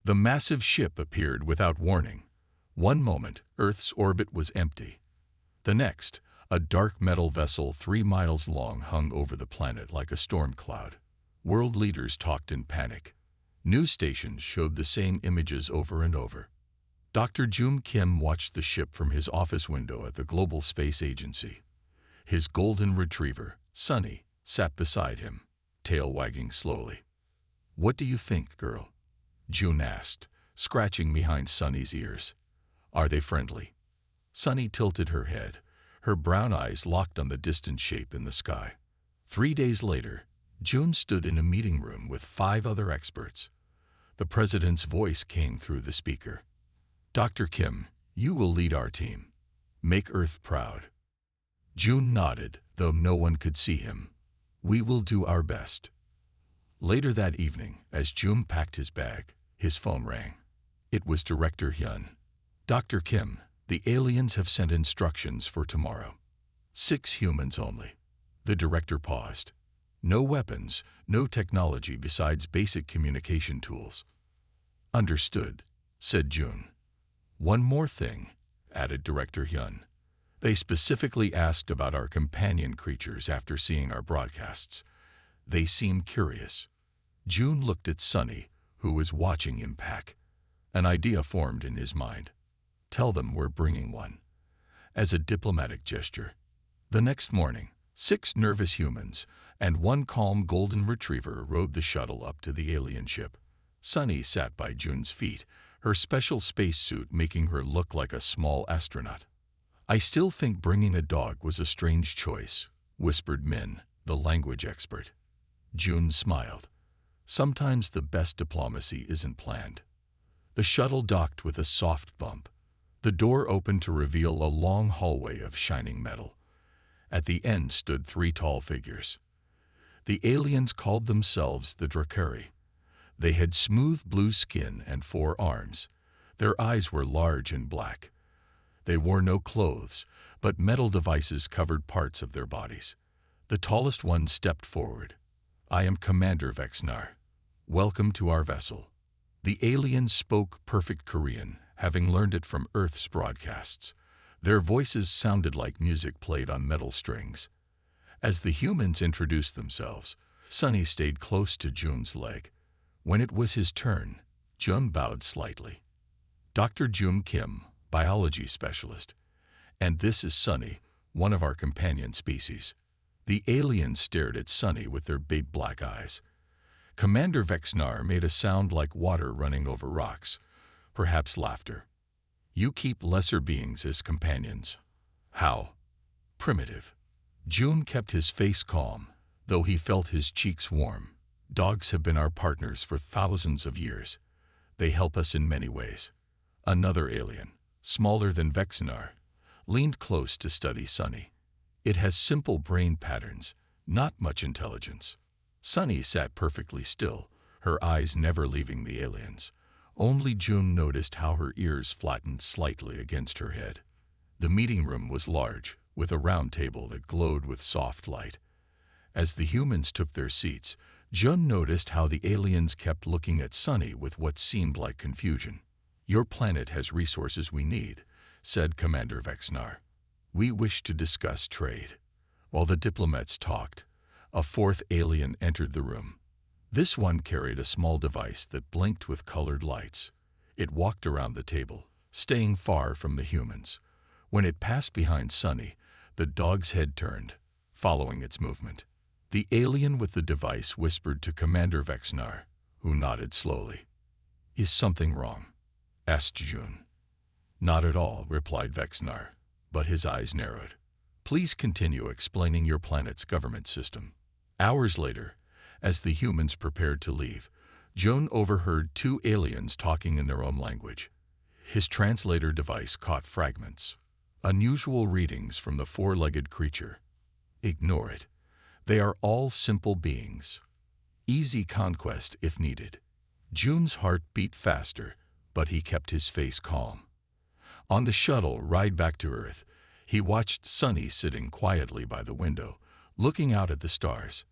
The massive ship appeared without warning. One moment, Earth's orbit was empty. The next, a dark metal vessel 3 miles long hung over the planet like a storm cloud. World leaders talked in panic. News stations showed the same images over and over. Dr. Jun Kim watched the ship from his office window at the Global Space Agency. His golden retriever, Sunny, sat beside him, tail wagging slowly. "What do you think, girl?" Jun asked, scratching behind Sunny's ears. "Are they friendly?" Sunny tilted her head, her brown eyes locked on the distant shape in the sky. 3 days later, Jun stood in a meeting room with 5 other experts. The president's voice came through the speaker. "Dr. Kim, you will lead our team. Make Earth proud." Jun nodded, though no one could see him. "We will do our best." Later that evening, as Jun packed his bag, his phone rang. It was Director Hyun. "Dr. Kim, the aliens have sent instructions for tomorrow. 6 humans only." The director paused. "No weapons, no technology besides basic communication tools." "Understood," said Jun. "One more thing," added Director Hyun. "They specifically asked about our companion creatures after seeing our broadcasts. They seem curious." Jun looked at Sunny, who was watching him pack. An idea formed in his mind. "Tell them we're bringing one," as a diplomatic gesture. The next morning, 6 nervous humans and 1 calm golden retriever rode the shuttle up to the alien ship. Sunny sat by Jun's feet, her special spacesuit making her look like a small astronaut. "I still think bringing a dog was a strange choice," whispered Min, the language expert. Jun smiled. "Sometimes the best diplomacy isn't planned." The shuttle docked with a soft bump. The door opened to reveal a long hallway of shining metal. At the end stood 3 tall figures. The aliens called themselves the Drakari. They had smooth blue skin and 4 arms. Their eyes were large and black. They wore no clothes, but metal devices covered parts of their bodies. The tallest one stepped forward. "I am Commander Vexnar. Welcome to our vessel." The aliens spoke perfect Korean, having learned it from Earth's broadcasts. Their voices sounded like music played on metal strings. As the humans introduced themselves, Sunny stayed close to Jun's leg. When it was his turn, Jun bowed slightly. "Dr. Jun Kim, biology specialist. And this is Sunny, one of our companion species." The aliens stared at Sunny with their big black eyes. Commander Vexnar made a sound like water running over rocks, perhaps laughter. "You keep lesser beings as companions." "How?" "Primitive." Jun kept his face calm, though he felt his cheeks warm. "Dogs have been our partners for thousands of years. They help us in many ways." Another alien, smaller than Vexnar, leaned close to study Sunny. "It has simple brain patterns, not much intelligence." Sunny sat perfectly still, her eyes never leaving the aliens. Only Jun noticed how her ears flattened slightly against her head. The meeting room was large, with a round table that glowed with soft light. As the humans took their seats, Jun noticed how the aliens kept looking at Sunny with what seemed like confusion. "Your planet has resources we need," said Commander Vexnar. "We wish to discuss trade." While the diplomats talked, a 4th alien entered the room. This one carried a small device that blinked with colored lights. It walked around the table, staying far from the humans. When it passed behind Sunny, the dog's head turned, following its movement. The alien with the device whispered to Commander Vexnar, who nodded slowly. "Is something wrong?" asked Jun. "Not at all," replied Vexnar, but his eyes narrowed. "Please continue explaining your planet's government system." Hours later, as the humans prepared to leave, Jun overheard 2 aliens talking in their own language. His translator device caught fragments. Unusual readings from the 4-legged creature. "Ignore it. They are all simple beings. Easy conquest if needed." Jun's heart beat faster, but he kept his face calm. On the shuttle ride back to Earth, he watched Sunny sitting quietly by the window, looking out at the stars.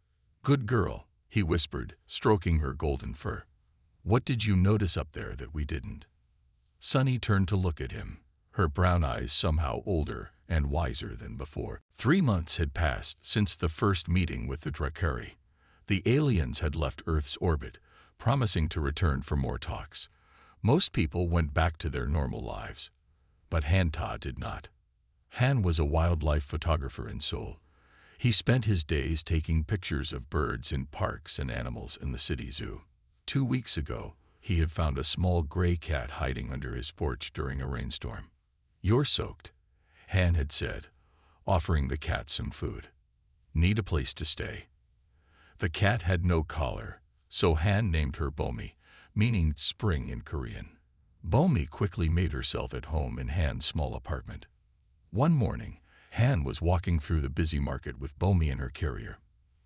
"Good girl," he whispered, stroking her golden fur. What did you notice up there that we didn't? Sunny turned to look at him, her brown eyes somehow older and wiser than before. 3 months had passed since the first meeting with the Drakari. The aliens had left Earth's orbit, promising to return for more talks. Most people went back to their normal lives, but Han-Ta did not. Han was a wildlife photographer in Seoul. He spent his days taking pictures of birds in parks and animals in the city zoo. 2 weeks ago, he had found a small gray cat hiding under his porch during a rainstorm. "You're soaked," Han had said, offering the cat some food. "Need a place to stay." The cat had no collar, so Han named her Bomi, meaning spring in Korean. Bomi quickly made herself at home in Han's small apartment. One morning, Han was walking through the busy market with Bomi in her carrier.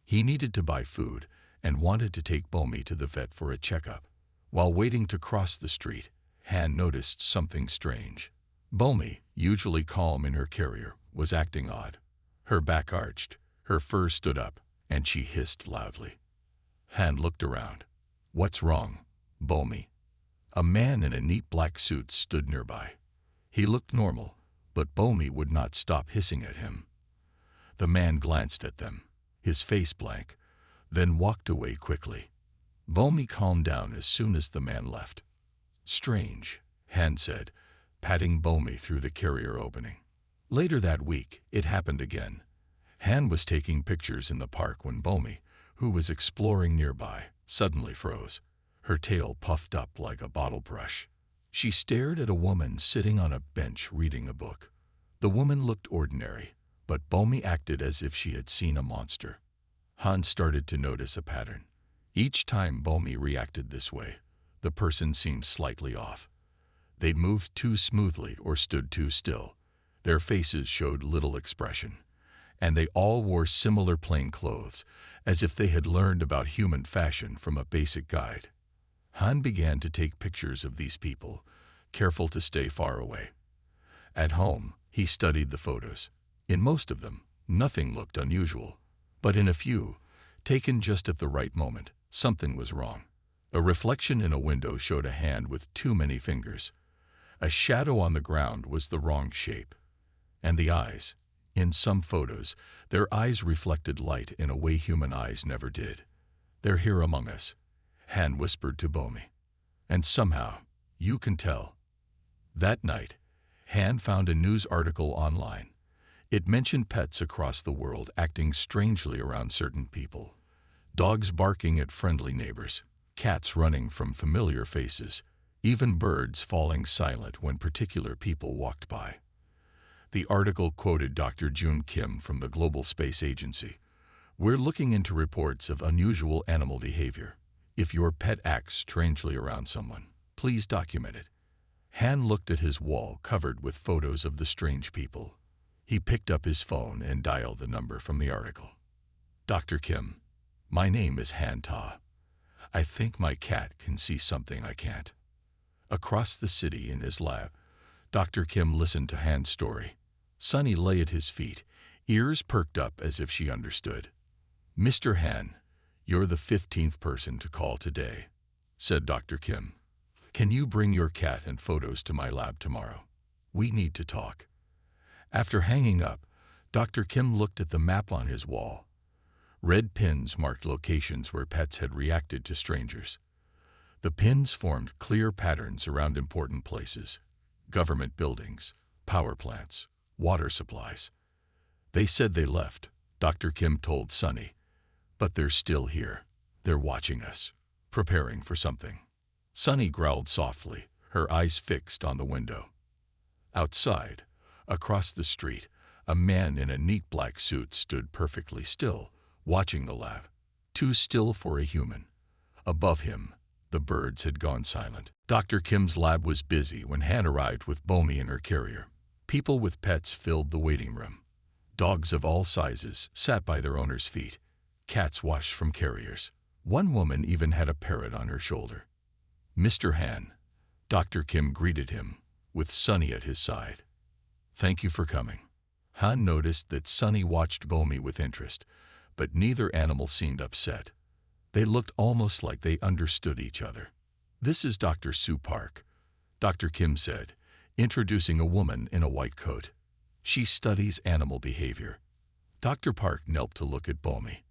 He needed to buy food and wanted to take Bomi to the vet for a checkup. While waiting to cross the street, Han noticed something strange. Bomi, usually calm in her carrier, was acting odd. Her back arched, her fur stood up, and she hissed loudly. Han looked around. "What's wrong, Bomi?" A man in a neat black suit stood nearby. He looked normal, but Bomi would not stop hissing at him. The man glanced at them, his face blank, then walked away quickly. Bomi calmed down as soon as the man left. "Strange," Han said, patting Bomi through the carrier opening. Later that week, it happened again. Han was taking pictures in the park when Bomi, who was exploring nearby, suddenly froze. Her tail puffed up like a bottle brush. She stared at a woman sitting on a bench reading a book. The woman looked ordinary, but Bomi acted as if she had seen a monster. Han started to notice a pattern. Each time Bomi reacted this way, the person seemed slightly off. They moved too smoothly or stood too still. Their faces showed little expression, and they all wore similar plain clothes, as if they had learned about human fashion from a basic guide. Han began to take pictures of these people, careful to stay far away. At home, he studied the photos. In most of them, nothing looked unusual, but in a few, taken just at the right moment, something was wrong. A reflection in a window showed a hand with too many fingers. A shadow on the ground was the wrong shape. And the eyes. In some photos, their eyes reflected light in a way human eyes never did. "They're here among us," Han whispered to Bomi. "And somehow, you can tell." That night, Han found a news article online. It mentioned pets across the world acting strangely around certain people. Dogs barking at friendly neighbors, cats running from familiar faces, even birds falling silent when particular people walked by. The article quoted Dr. Jun Kim from the Global Space Agency. "We're looking into reports of unusual animal behavior. If your pet acts strangely around someone, please document it." Han looked at his wall covered with photos of the strange people. He picked up his phone and dialed the number from the article. "Dr. Kim, my name is Han-Ta. I think my cat can see something I can't." Across the city in his lab, Dr. Kim listened to Han's story. Sunny lay at his feet, ears perked up as if she understood. "Mr. Han, you're the 15th person to call today," said Dr. Kim. "Can you bring your cat and photos to my lab tomorrow? We need to talk." After hanging up, Dr. Kim looked at the map on his wall. Red pins marked locations where pets had reacted to strangers. The pins formed clear patterns around important places: government buildings, power plants, water supplies. "They said they left," Dr. Kim told Sunny, "but they're still here. They're watching us, preparing for something." Sunny growled softly, her eyes fixed on the window. Outside, across the street, a man in a neat black suit stood perfectly still, watching the lab. Too still for a human. Above him, the birds had gone silent. Dr. Kim's lab was busy when Han arrived with Bomi in her carrier. People with pets filled the waiting room. Dogs of all sizes sat by their owners' feet. Cats washed from carriers. One woman even had a parrot on her shoulder. "Mr. Han," Dr. Kim greeted him, with Sunny at his side. "Thank you for coming." Han noticed that Sunny watched Bomi with interest, but neither animal seemed upset. They looked almost like they understood each other. "This is Dr. Sue Park," Dr. Kim said, introducing a woman in a white coat. "She studies animal behavior." Dr. Park knelt to look at Bomi.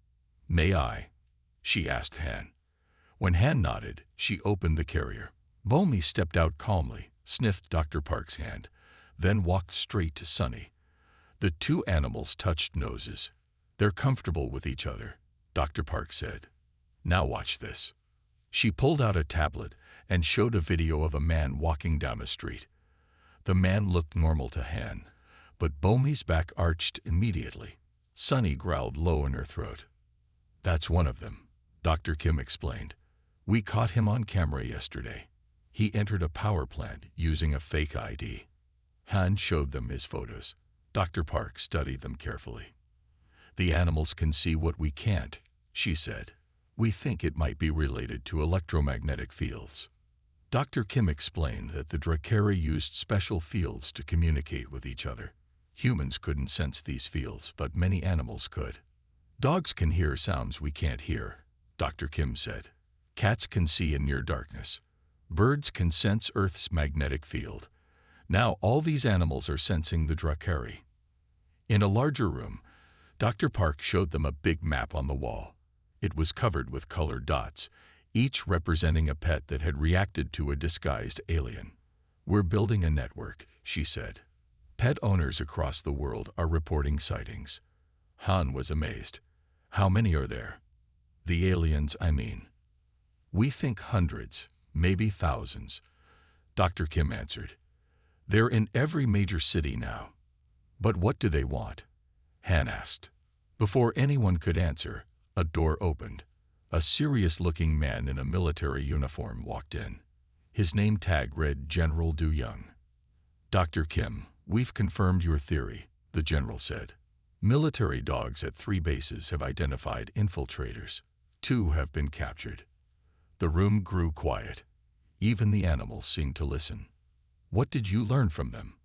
"May I?" she asked Han. When Han nodded, she opened the carrier. Bomi stepped out calmly, sniffed Dr. Park's hand, then walked straight to Sunny. The two animals touched noses. "They're comfortable with each other," Dr. Park said. "Now watch this." She pulled out a tablet and showed a video of a man walking down a street. The man looked normal to Han, but Bomi's back arched immediately. Sunny growled low in her throat. "That's one of them," Dr. Kim explained. "We caught him on camera yesterday. He entered a power plant using a fake ID." Han showed them his photos. Dr. Park studied them carefully. "The animals can see what we can't," she said. "We think it might be related to electromagnetic fields." Dr. Kim explained that the Drakari used special fields to communicate with each other. Humans couldn't sense these fields, but many animals could. "Dogs can hear sounds we can't hear," Dr. Kim said. "Cats can see in near darkness. Birds can sense Earth's magnetic field. Now all these animals are sensing the Drakari." In a larger room, Dr. Park showed them a big map on the wall. It was covered with colored dots, each representing a pet that had reacted to a disguised alien. "We're building a network," she said. "Pet owners across the world are reporting sightings." Han was amazed. "How many are there?" "The aliens, I mean." "We think hundreds, maybe thousands," Dr. Kim answered. "They're in every major city now." "But what do they want?" Han asked. Before anyone could answer, a door opened. A serious-looking man in a military uniform walked in. His name tag read General Du Young. "Dr. Kim, we've confirmed your theory," the general said. "Military dogs at 3 bases have identified infiltrators. 2 have been captured." The room grew quiet. Even the animals seemed to listen. "What did you learn from them?"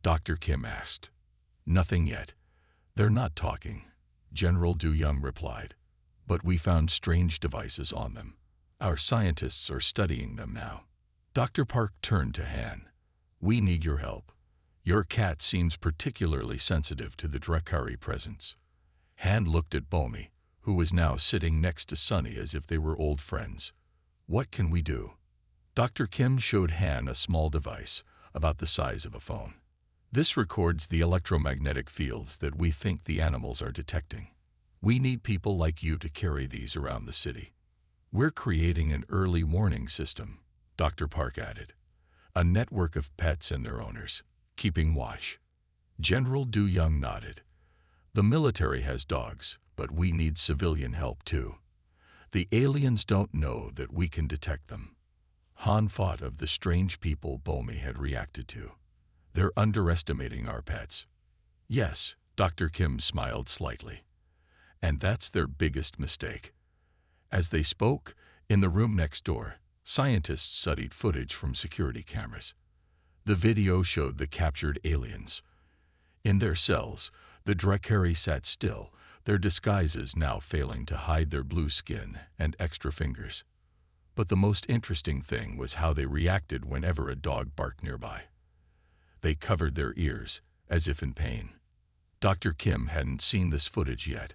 Dr. Kim asked. "Nothing yet. They're not talking," General Du Young replied. "But we found strange devices on them. Our scientists are studying them now." Dr. Park turned to Han. "We need your help. Your cat seems particularly sensitive to the Drakari presence." Han looked at Bomi, who was now sitting next to Sunny as if they were old friends. "What can we do?" Dr. Kim showed Han a small device, about the size of a phone. "This records the electromagnetic fields that we think the animals are detecting. We need people like you to carry these around the city." "We're creating an early warning system," Dr. Park added. "A network of pets and their owners, keeping watch." General Du Young nodded. "The military has dogs, but we need civilian help too. The aliens don't know that we can detect them." Han thought of the strange people Bomi had reacted to. "They're underestimating our pets." "Yes," Dr. Kim smiled slightly. "And that's their biggest mistake." As they spoke, in the room next door, scientists studied footage from security cameras. The video showed the captured aliens. In their cells, the Drakari sat still, their disguises now failing to hide their blue skin and extra fingers. But the most interesting thing was how they reacted whenever a dog barked nearby. They covered their ears, as if in pain. Dr. Kim hadn't seen this footage yet,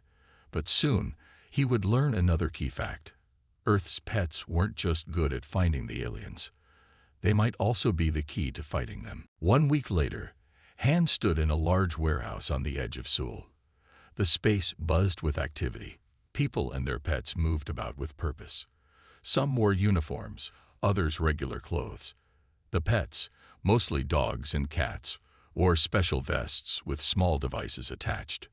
but soon he would learn another key fact. Earth's pets weren't just good at finding the aliens. They might also be the key to fighting them. 1 week later, Han stood in a large warehouse on the edge of Seoul. The space buzzed with activity. People and their pets moved about with purpose. Some wore uniforms, others regular clothes. The pets, mostly dogs and cats, wore special vests with small devices attached.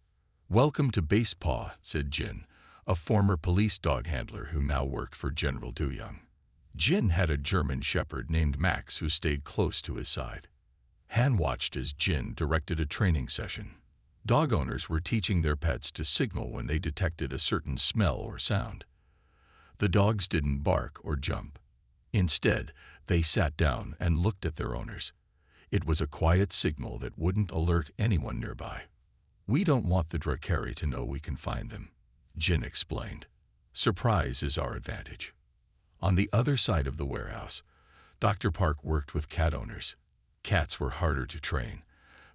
"Welcome to Base Paw," said Jin, a former police dog handler who now worked for General Du Young. Jin had a German shepherd named Max who stayed close to his side. Han watched as Jin directed a training session. Dog owners were teaching their pets to signal when they detected a certain smell or sound. The dogs didn't bark or jump. Instead, they sat down and looked at their owners. It was a quiet signal that wouldn't alert anyone nearby. "We don't want the Drakari to know we can find them," Jin explained. "Surprise is our advantage." On the other side of the warehouse, Dr. Park worked with cat owners. Cats were harder to train,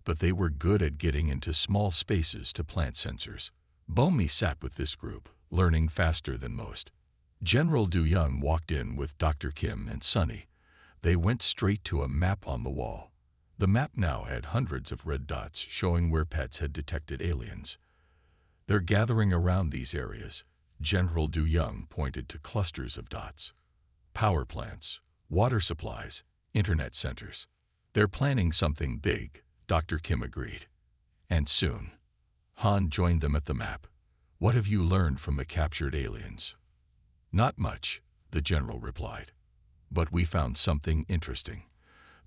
but they were good at getting into small spaces to plant sensors. Bomi sat with this group, learning faster than most. General Du Young walked in with Dr. Kim and Sunny. They went straight to a map on the wall. The map now had hundreds of red dots showing where pets had detected aliens. They're gathering around these areas. General Du Young pointed to clusters of dots. Power plants, water supplies, internet centers. They're planning something big, Dr. Kim agreed. And soon. Han joined them at the map. What have you learned from the captured aliens? Not much, the general replied. But we found something interesting.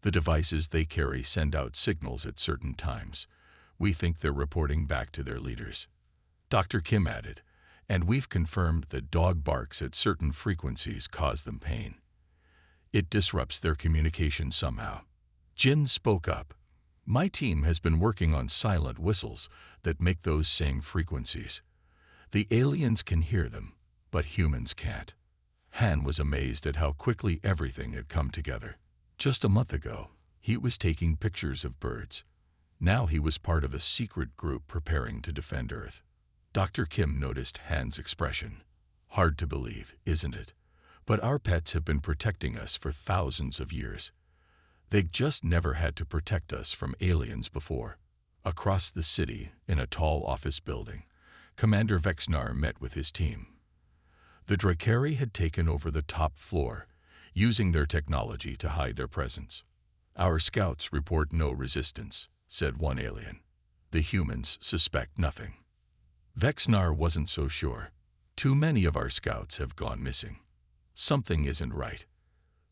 The devices they carry send out signals at certain times. We think they're reporting back to their leaders. Dr. Kim added, and we've confirmed that dog barks at certain frequencies cause them pain. It disrupts their communication somehow. Jin spoke up. My team has been working on silent whistles that make those same frequencies. The aliens can hear them, but humans can't. Han was amazed at how quickly everything had come together. Just a month ago, he was taking pictures of birds. Now he was part of a secret group preparing to defend Earth. Dr. Kim noticed Han's expression. Hard to believe, isn't it? But our pets have been protecting us for thousands of years. They just never had to protect us from aliens before. Across the city, in a tall office building, Commander Vexnar met with his team. The Drakari had taken over the top floor, using their technology to hide their presence. Our scouts report no resistance, said one alien. The humans suspect nothing. Vexnar wasn't so sure. Too many of our scouts have gone missing. Something isn't right.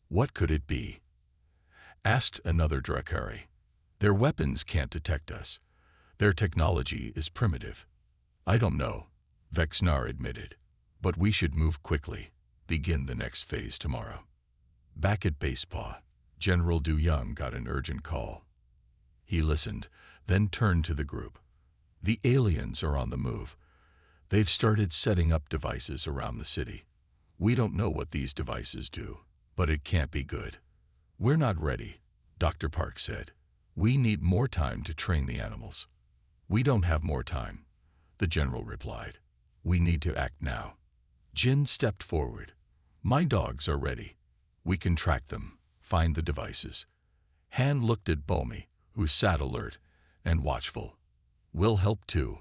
What could it be? Asked another Drakari. Their weapons can't detect us. Their technology is primitive. I don't know, Vexnar admitted. But we should move quickly. Begin the next phase tomorrow. Back at Basepaw, General Du Young got an urgent call. He listened, then turned to the group. The aliens are on the move. They've started setting up devices around the city. We don't know what these devices do, but it can't be good. We're not ready, Dr. Park said. We need more time to train the animals. We don't have more time, the general replied. We need to act now. Jin stepped forward. My dogs are ready. We can track them, find the devices. Han looked at Bomi, who sat alert and watchful. We'll help too.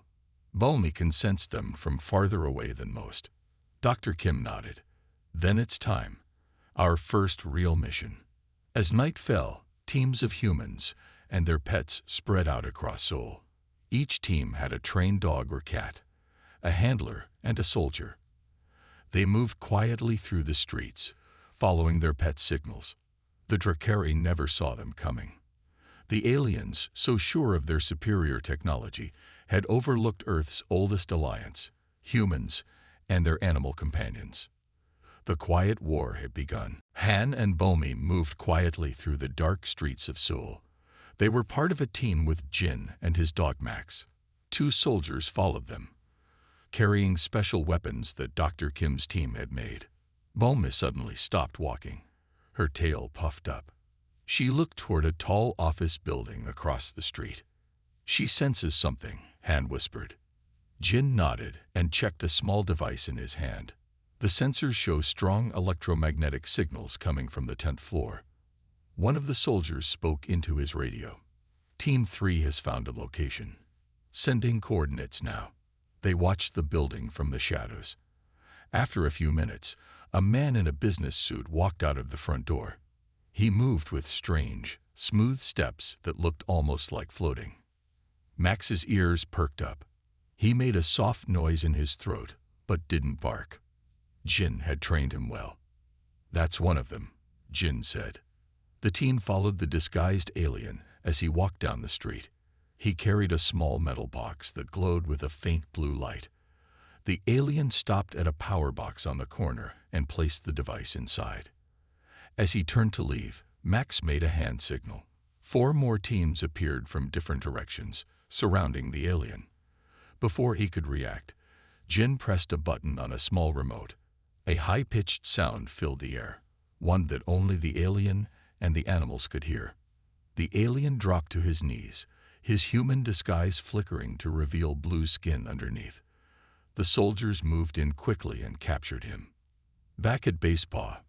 Bomi can sense them from farther away than most. Dr. Kim nodded. Then it's time. Our first real mission. As night fell, teams of humans and their pets spread out across Seoul. Each team had a trained dog or cat, a handler and a soldier. They moved quietly through the streets, following their pet signals. The Drakari never saw them coming. The aliens, so sure of their superior technology, had overlooked Earth's oldest alliance, humans and their animal companions. The quiet war had begun. Han and Bomi moved quietly through the dark streets of Seoul. They were part of a team with Jin and his dog Max. 2 soldiers followed them, carrying special weapons that Dr. Kim's team had made. Bomi suddenly stopped walking, her tail puffed up. She looked toward a tall office building across the street. She senses something, Han whispered. Jin nodded and checked a small device in his hand. The sensors show strong electromagnetic signals coming from the 10th floor. One of the soldiers spoke into his radio. Team 3 has found a location. Sending coordinates now. They watched the building from the shadows. After a few minutes, a man in a business suit walked out of the front door. He moved with strange, smooth steps that looked almost like floating. Max's ears perked up. He made a soft noise in his throat, but didn't bark. Jin had trained him well. That's one of them, Jin said. The team followed the disguised alien as he walked down the street. He carried a small metal box that glowed with a faint blue light. The alien stopped at a power box on the corner and placed the device inside. As he turned to leave, Max made a hand signal. 4 more teams appeared from different directions, surrounding the alien. Before he could react, Jin pressed a button on a small remote. A high-pitched sound filled the air, one that only the alien and the animals could hear. The alien dropped to his knees, his human disguise flickering to reveal blue skin underneath. The soldiers moved in quickly and captured him. Back at Base Paw,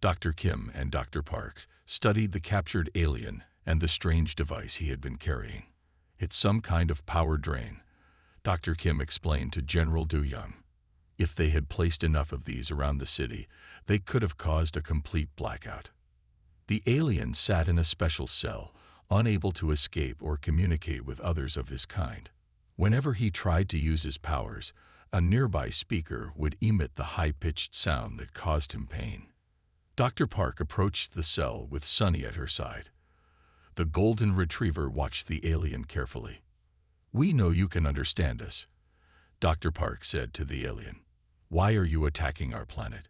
Dr. Kim and Dr. Park studied the captured alien and the strange device he had been carrying. It's some kind of power drain, Dr. Kim explained to General Du Young. If they had placed enough of these around the city, they could have caused a complete blackout. The alien sat in a special cell, unable to escape or communicate with others of his kind. Whenever he tried to use his powers, a nearby speaker would emit the high-pitched sound that caused him pain. Dr. Park approached the cell with Sunny at her side. The golden retriever watched the alien carefully. "We know you can understand us," Dr. Park said to the alien. "Why are you attacking our planet?"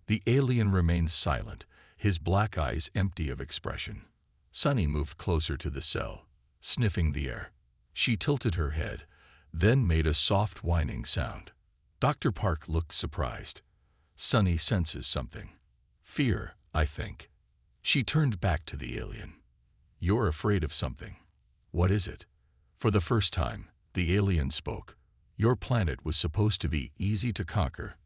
The alien remained silent, his black eyes empty of expression. Sunny moved closer to the cell, sniffing the air. She tilted her head, then made a soft whining sound. Dr. Park looked surprised. "Sunny senses something. Fear, I think." She turned back to the alien. "You're afraid of something. What is it?" For the first time, the alien spoke. "Your planet was supposed to be easy to conquer.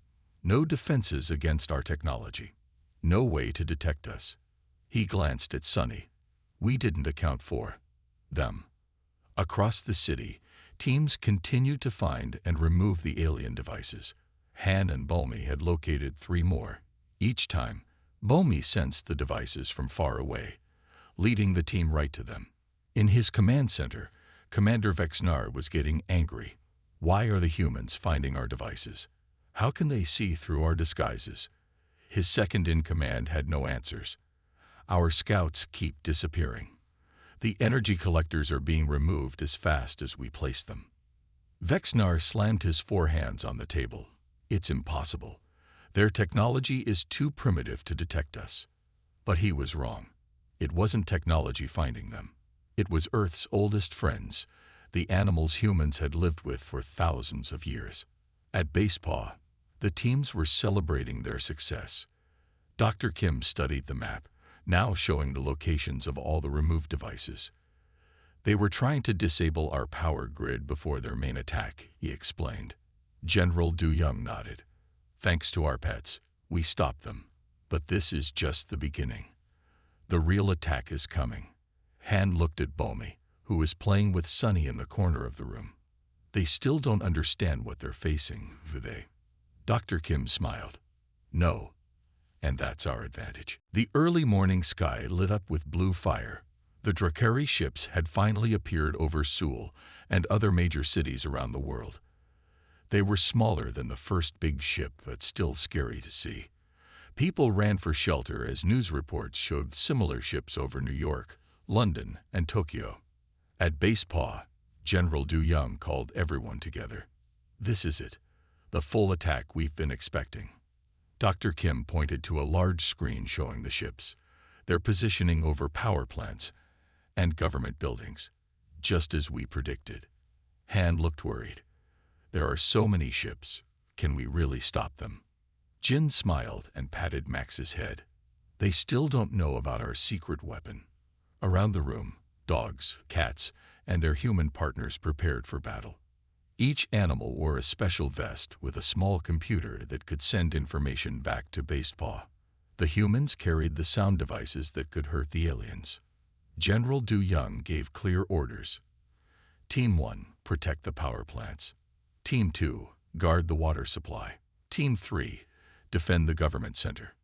No defenses against our technology. No way to detect us." He glanced at Sunny. "We didn't account for them." Across the city, teams continued to find and remove the alien devices. Han and Bulmy had located 3 more. Each time, Bulmy sensed the devices from far away, leading the team right to them. In his command center, Commander Vexnar was getting angry. "Why are the humans finding our devices? How can they see through our disguises?" His second-in-command had no answers. "Our scouts keep disappearing. The energy collectors are being removed as fast as we place them." Vexnar slammed his 4 hands on the table. "It's impossible. Their technology is too primitive to detect us." But he was wrong. It wasn't technology finding them. It was Earth's oldest friends, the animals humans had lived with for thousands of years. At Base Paw, the teams were celebrating their success. Dr. Kim studied the map, now showing the locations of all the removed devices. "They were trying to disable our power grid before their main attack," he explained. General Du Young nodded. "Thanks to our pets, we stopped them. But this is just the beginning. The real attack is coming." Han looked at Bulmy, who was playing with Sunny in the corner of the room. "They still don't understand what they're facing, do they?" Dr. Kim smiled. "No. And that's our advantage." The early morning sky lit up with blue fire. The Drakari ships had finally appeared over Seoul and other major cities around the world. They were smaller than the first big ship, but still scary to see. People ran for shelter as news reports showed similar ships over New York, London, and Tokyo. At Base Paw, General Du Young called everyone together. "This is it. The full attack we've been expecting." Dr. Kim pointed to a large screen showing the ships, their positioning over power plants and government buildings, just as we predicted. Han looked worried. "There are so many ships. Can we really stop them?" Jin smiled and patted Max's head. "They still don't know about our secret weapon." Around the room, dogs, cats, and their human partners prepared for battle. Each animal wore a special vest with a small computer that could send information back to Base Paw. The humans carried the sound devices that could hurt the aliens. General Du Young gave clear orders. Team 1, protect the power plants. Team 2, guard the water supply. Team 3, defend the government center.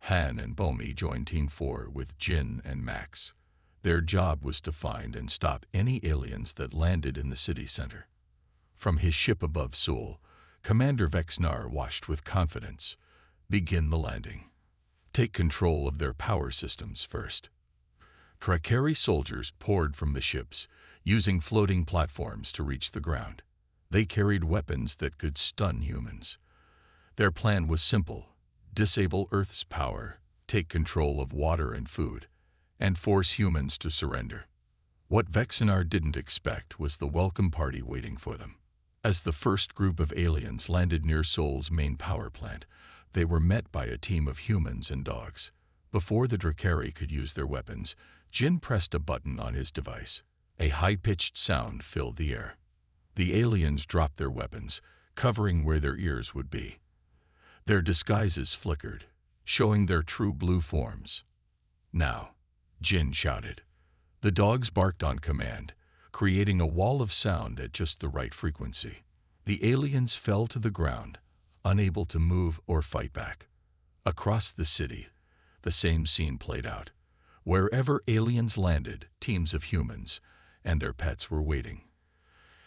Han and Bulmy joined Team 4 with Jin and Max. Their job was to find and stop any aliens that landed in the city center. From his ship above Seoul, Commander Vexnar watched with confidence. "Begin the landing. Take control of their power systems first." Drakari soldiers poured from the ships, using floating platforms to reach the ground. They carried weapons that could stun humans. Their plan was simple: disable Earth's power, take control of water and food, and force humans to surrender. What Vexnar didn't expect was the welcome party waiting for them. As the first group of aliens landed near Seoul's main power plant, They were met by a team of humans and dogs. Before the Drakari could use their weapons, Jin pressed a button on his device. A high-pitched sound filled the air. The aliens dropped their weapons, covering where their ears would be. Their disguises flickered, showing their true blue forms. "Now," Jin shouted. The dogs barked on command, creating a wall of sound at just the right frequency. The aliens fell to the ground, unable to move or fight back. Across the city, the same scene played out. Wherever aliens landed, teams of humans and their pets were waiting.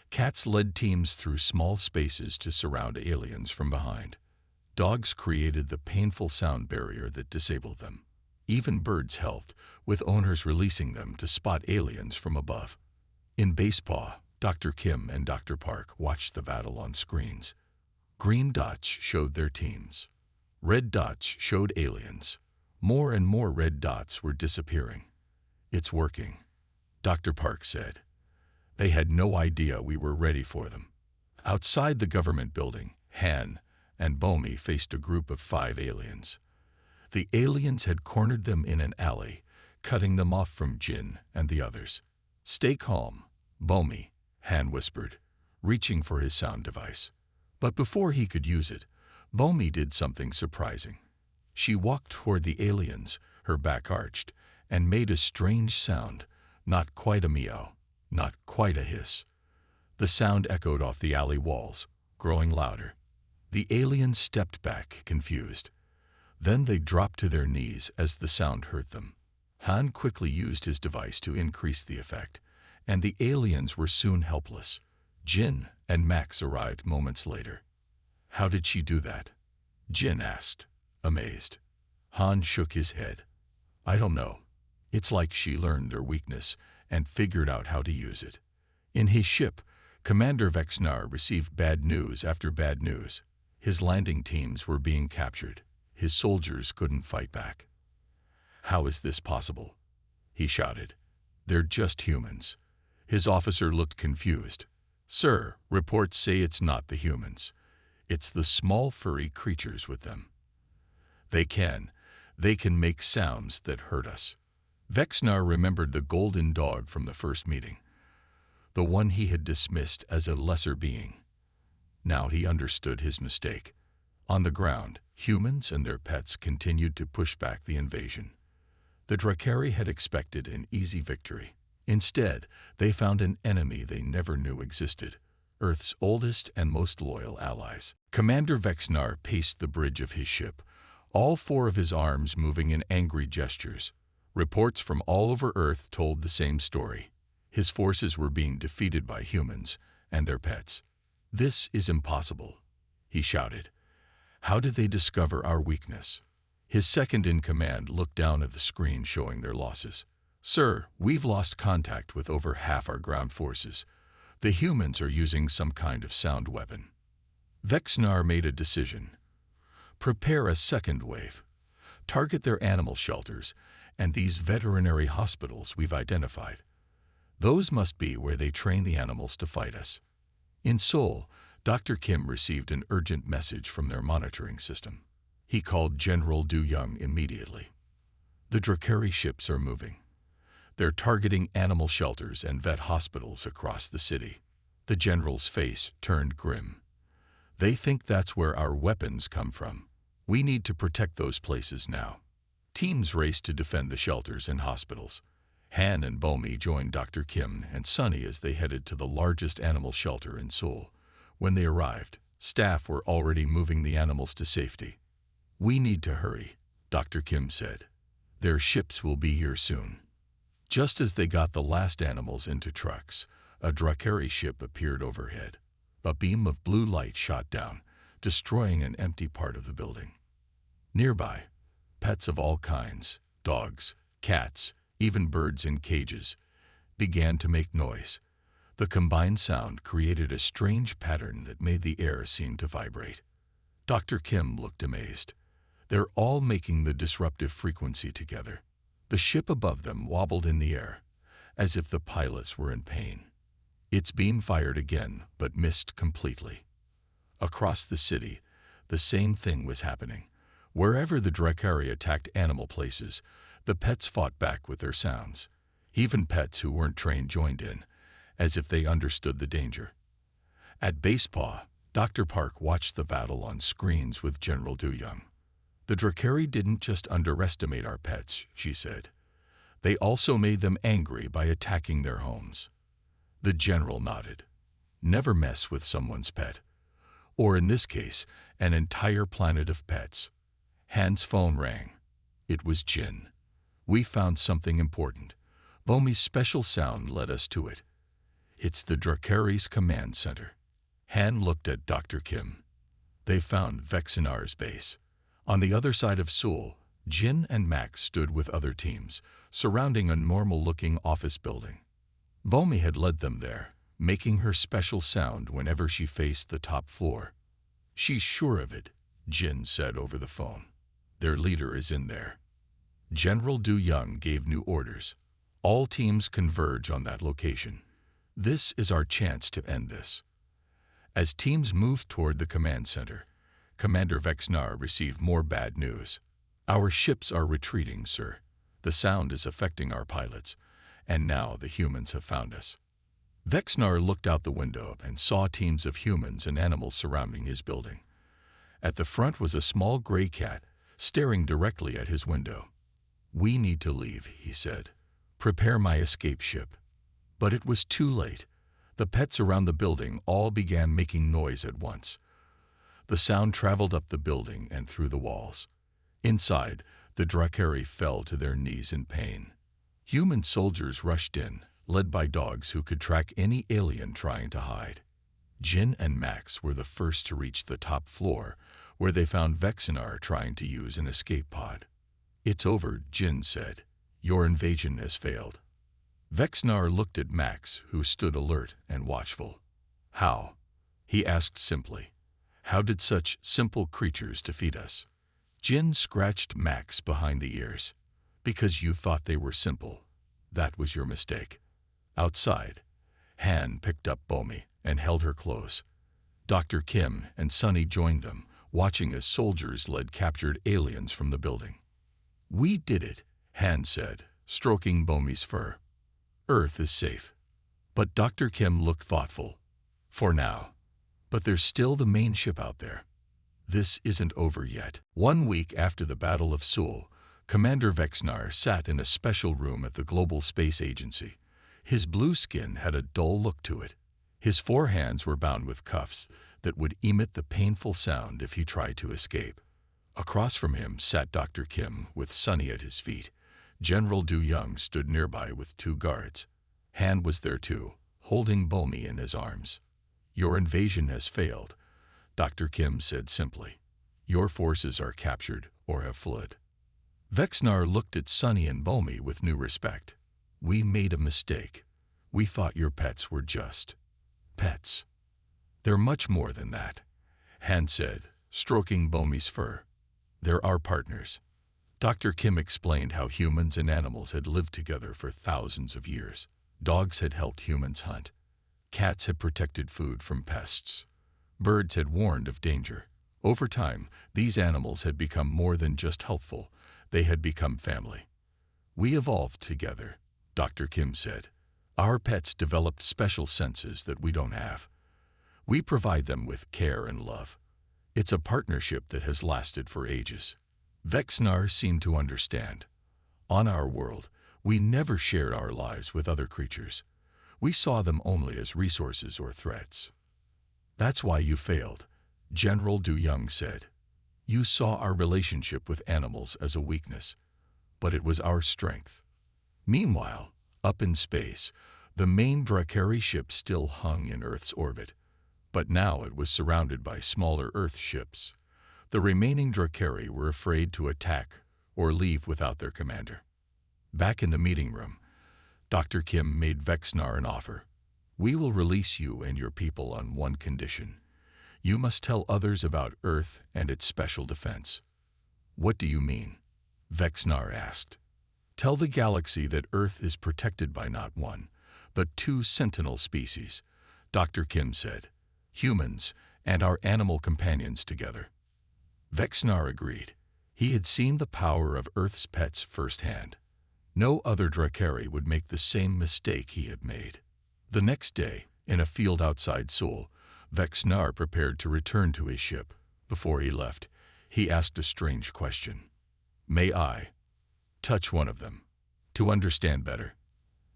Cats led teams through small spaces to surround aliens from behind. Dogs created the painful sound barrier that disabled them. Even birds helped, with owners releasing them to spot aliens from above. In Basepaw, Dr. Kim and Dr. Park watched the battle on screens. Green dots showed their teams. Red dots showed aliens. More and more red dots were disappearing. "It's working," Dr. Park said. They had no idea we were ready for them. Outside the government building, Han and Bomi faced a group of 5 aliens. The aliens had cornered them in an alley, cutting them off from Jin and the others. "Stay calm, Bomi," Han whispered, reaching for his sound device. But before he could use it, Bomi did something surprising. She walked toward the aliens, her back arched, and made a strange sound, not quite a meow, not quite a hiss. The sound echoed off the alley walls, growing louder. The aliens stepped back, confused. Then they dropped to their knees as the sound hurt them. Han quickly used his device to increase the effect, and the aliens were soon helpless. Jin and Max arrived moments later. "How did she do that?" Jin asked, amazed. Han shook his head. "I don't know. It's like she learned their weakness and figured out how to use it." In his ship, Commander Vexnar received bad news after bad news. His landing teams were being captured. His soldiers couldn't fight back. "How is this possible?" he shouted. "They're just humans." His officer looked confused. "Sir, reports say it's not the humans. It's the small furry creatures with them. They can make sounds that hurt us." Vexnar remembered the golden dog from the first meeting, the one he had dismissed as a lesser being. Now he understood his mistake. On the ground, humans and their pets continued to push back the invasion. The Drakari had expected an easy victory. Instead, they found an enemy they never knew existed, Earth's oldest and most loyal allies. Commander Vexnar paced the bridge of his ship, all 4 of his arms moving in angry gestures. Reports from all over Earth told the same story. His forces were being defeated by humans and their pets. "This is impossible," he shouted. "How did they discover our weakness?" His second-in-command looked down at the screen showing their losses. "Sir, we've lost contact with over half our ground forces. The humans are using some kind of sound weapon." Vexnar made a decision. "Prepare a second wave. Target their animal shelters and these veterinary hospitals we've identified. Those must be where they train the animals to fight us." In Seoul, Dr. Kim received an urgent message from their monitoring system. He called General Du Young immediately. "The Drakari ships are moving. They're targeting animal shelters and vet hospitals across the city." The general's face turned grim. "They think that's where our weapons come from. We need to protect those places now." Teams raced to defend the shelters and hospitals. Han and Bomi joined Dr. Kim and Sunny as they headed to the largest animal shelter in Seoul. When they arrived, staff were already moving the animals to safety. "We need to hurry," Dr. Kim said. "Their ships will be here soon." Just as they got the last animals into trucks, a Drakari ship appeared overhead. A beam of blue light shot down, destroying an empty part of the building. Nearby, pets of all kinds, dogs, cats, even birds in cages, began to make noise. The combined sound created a strange pattern that made the air seem to vibrate. Dr. Kim looked amazed. They're all making the disruptive frequency together. The ship above them wobbled in the air, as if the pilots were in pain. Its beam fired again, but missed completely. Across the city, the same thing was happening. Wherever the Drakari attacked animal places, the pets fought back with their sounds. Even pets who weren't trained joined in, as if they understood the danger. At Basepaw, Dr. Park watched the battle on screens with General Young. The Drakari didn't just underestimate our pets, she said. They also made them angry by attacking their homes. The general nodded. Never mess with someone's pet. Or in this case, an entire planet of pets. Han's phone rang. It was Jin. We found something important. Bomi's special sound led us to it. It's the Drakari's command center. Han looked at Dr. Kim. They found Vexinar's base. On the other side of Seoul, Jin and Max stood with other teams, surrounding a normal-looking office building. Bomi had led them there, making her special sound whenever she faced the top floor. She's sure of it, Jin said over the phone. Their leader is in there. General Young gave new orders. All teams converge on that location. This is our chance to end this. As teams moved toward the command center, Commander Vexnar received more bad news. Our ships are retreating, sir. The sound is affecting our pilots, and now the humans have found us. Vexnar looked out the window and saw teams of humans and animals surrounding his building. At the front was a small gray cat, staring directly at his window. We need to leave, he said. Prepare my escape ship. But it was too late. The pets around the building all began making noise at once. The sound traveled up the building and through the walls. Inside, the Drakari fell to their knees in pain. Human soldiers rushed in, led by dogs who could track any alien trying to hide. Jin and Max were the first to reach the top floor, where they found Vexinar trying to use an escape pod. It's over, Jin said. Your invasion has failed. Vexinar looked at Max, who stood alert and watchful. How? He asked simply. How did such simple creatures defeat us? Jin scratched Max behind the ears. Because you thought they were simple. That was your mistake. Outside, Han picked up Bomi and held her close. Dr. Kim and Sunny joined them, watching as soldiers led captured aliens from the building. We did it, Han said, stroking Bomi's fur. Earth is safe. But Dr. Kim looked thoughtful. For now. But there's still the main ship out there. This isn't over yet. 1 week after the Battle of Seoul, Commander Vexnar sat in a special room at the Global Space Agency. His blue skin had a dull look to it. His 4 hands were bound with cuffs that would emit the painful sound if he tried to escape. Across from him sat Dr. Kim with Sunny at his feet. General Young stood nearby with 2 guards. Han was there too, holding Bomi in his arms. Your invasion has failed, Dr. Kim said simply. Your forces are captured or have fled. Vexnar looked at Sunny and Bomi with new respect. We made a mistake. We thought your pets were just pets. They're much more than that, Han said, stroking Bomi's fur. They're our partners. Dr. Kim explained how humans and animals had lived together for thousands of years. Dogs had helped humans hunt. Cats had protected food from pests. Birds had warned of danger. Over time, these animals had become more than just helpful. They had become family. We evolved together, Dr. Kim said. Our pets developed special senses that we don't have. We provide them with care and love. It's a partnership that has lasted for ages. Vexnar seemed to understand. On our world, we never shared our lives with other creatures. We saw them only as resources or threats. That's why you failed, General Young said. You saw our relationship with animals as a weakness, but it was our strength. Meanwhile, up in space, the main Drakari ship still hung in Earth's orbit, but now it was surrounded by smaller Earth ships. The remaining Drakari were afraid to attack or leave without their commander. Back in the meeting room, Dr. Kim made Vexnar an offer. We will release you and your people on one condition. You must tell others about Earth and its special defense. What do you mean? Vexnar asked. Tell the galaxy that Earth is protected by not 1, but 2 sentinel species, Dr. Kim said. Humans and our animal companions together. Vexnar agreed. He had seen the power of Earth's pets firsthand. No other Drakari would make the same mistake he had made. The next day, in a field outside Seoul, Vexnar prepared to return to his ship. Before he left, he asked a strange question. "May I touch one of them to understand better?"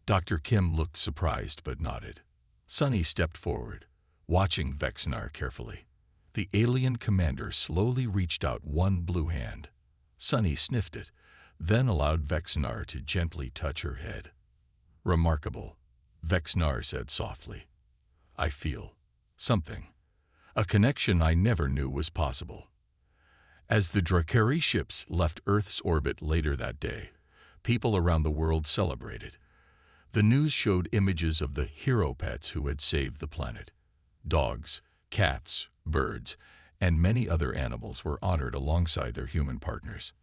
Dr. Kim looked surprised but nodded. Sunny stepped forward, watching Vexnar carefully. The alien commander slowly reached out one blue hand. Sunny sniffed it, then allowed Vexnar to gently touch her head. "Remarkable," Vexnar said softly. "I feel something, a connection I never knew was possible." As the Drakari ships left Earth's orbit later that day, people around the world celebrated. The news showed images of the hero pets who had saved the planet. Dogs, cats, birds, and many other animals were honored alongside their human partners.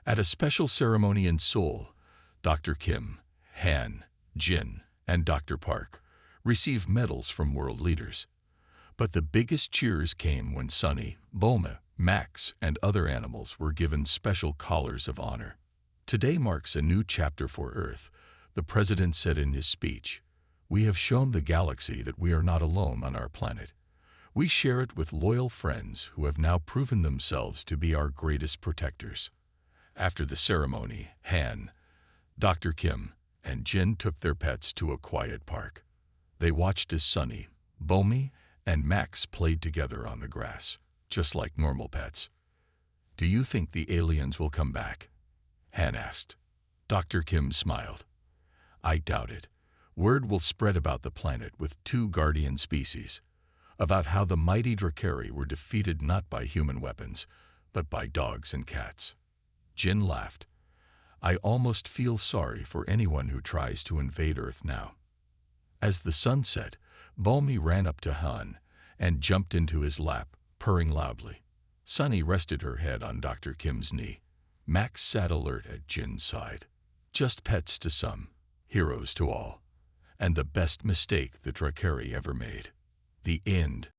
At a special ceremony in Seoul, Dr. Kim, Han, Jin, and Dr. Park received medals from world leaders. But the biggest cheers came when Sunny, Bulma, Max, and other animals were given special collars of honor. "Today marks a new chapter for Earth," the president said in his speech. "We have shown the galaxy that we are not alone on our planet. We share it with loyal friends who have now proven themselves to be our greatest protectors." After the ceremony, Han, Dr. Kim, and Jin took their pets to a quiet park. They watched as Sunny, Bomi, and Max played together on the grass, just like normal pets. "Do you think the aliens will come back?" Han asked. Dr. Kim smiled. "I doubt it. Word will spread about the planet with 2 guardian species, about how the mighty Drakari were defeated not by human weapons, but by dogs and cats." Jin laughed. "I almost feel sorry for anyone who tries to invade Earth now." As the sun set, Bulma ran up to Han and jumped into his lap, purring loudly. Sunny rested her head on Dr. Kim's knee. Max sat alert at Jin's side. Just pets to some, heroes to all, and the best mistake the Drakari ever made. The end.